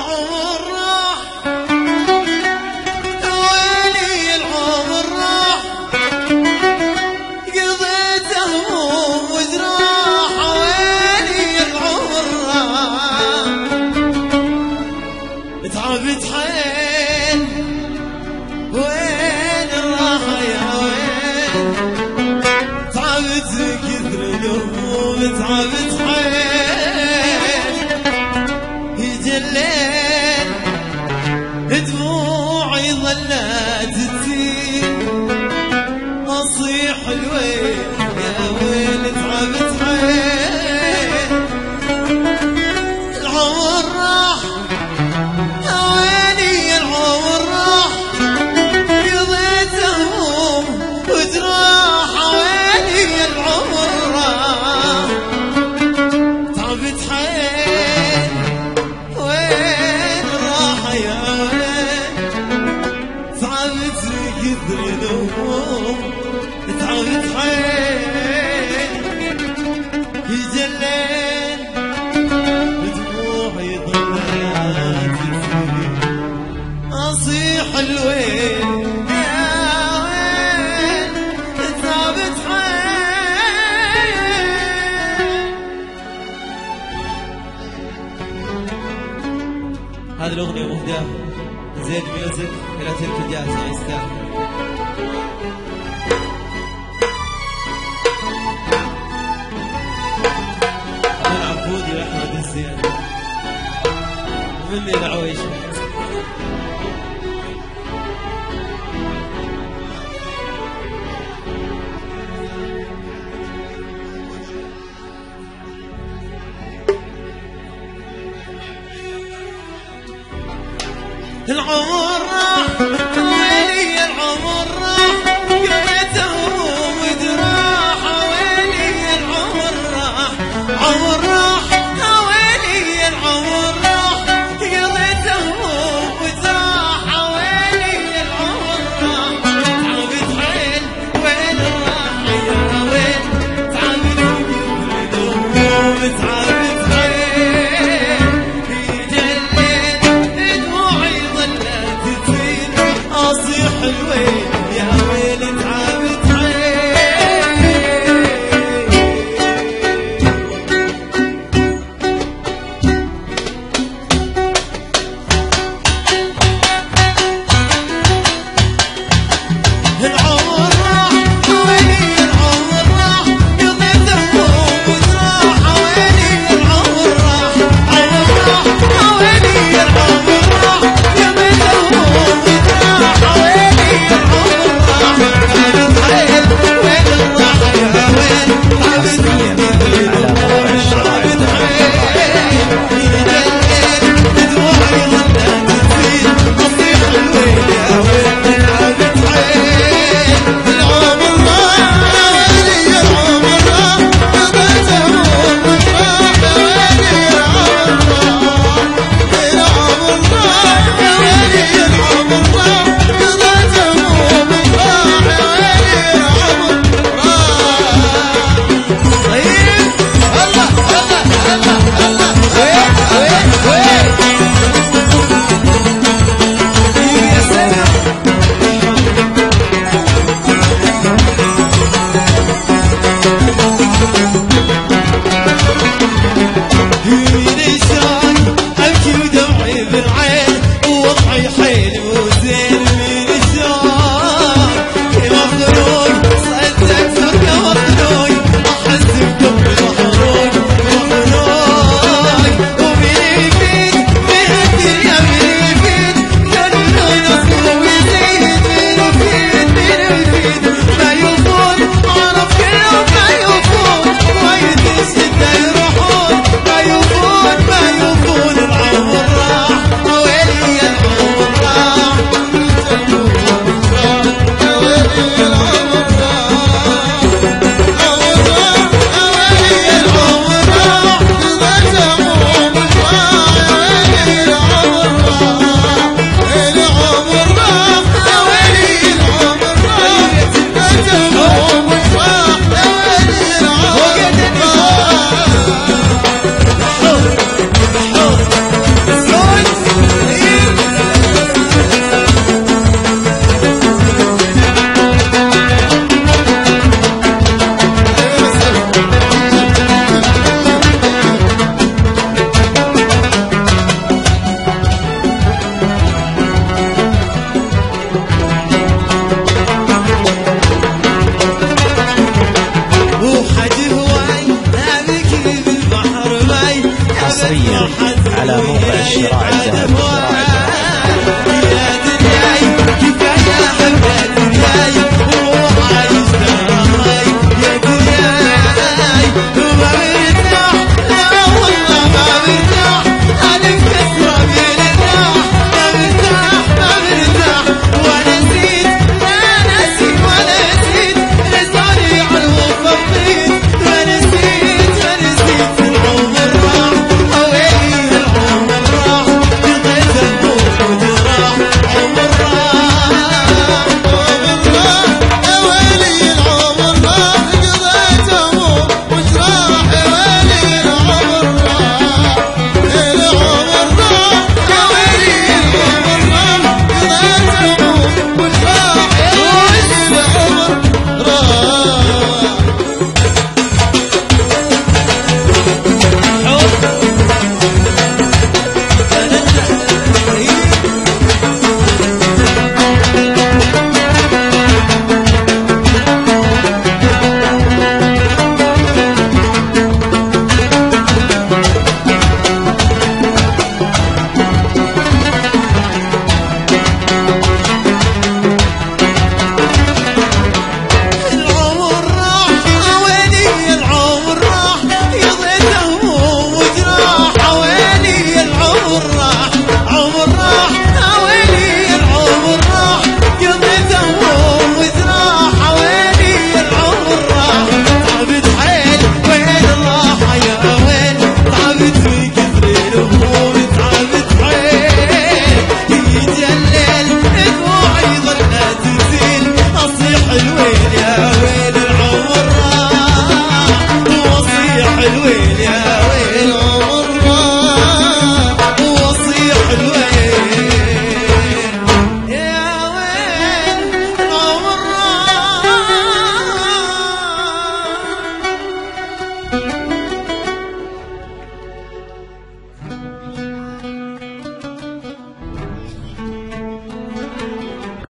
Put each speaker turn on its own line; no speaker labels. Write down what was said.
العمر راح ويلي العمر راح قضيت هموم وجراح ويلي العمر راح تعبت حيل وين الراحة يا وين تعبت كثر الهموم تعبت حيل يجي الليل دموعي ظلت تسيل اصيح الويل يا ويل تعبت حيل العمر راح ويلي العمر راح قضيت هموم وجراح ويلي العمر راح تعبت حيل وين الراحة يا وين تعبت كثر الهموم تعبت حيل يجي الليل دموعي ظلت تسيل اصيح الويل يا وين تعبت حيل. هذه الأغنية مهداة زين ميوزك إلى تلك الجالسة يستاهل. أنا العبودي لأحمد الزين ومني العويشة. العمر راح ويلي العمر راح قضيت هموم وجراح ويلي العمر راح عمر راح ويلي العمر راح قضيت هموم وجراح ويلي العمر راح تعبت حيل وين الراحة يا وين تعبت كثر الهموم تعبت حيل يجي الليل دموعي ظلت تسيل الويل يا ويل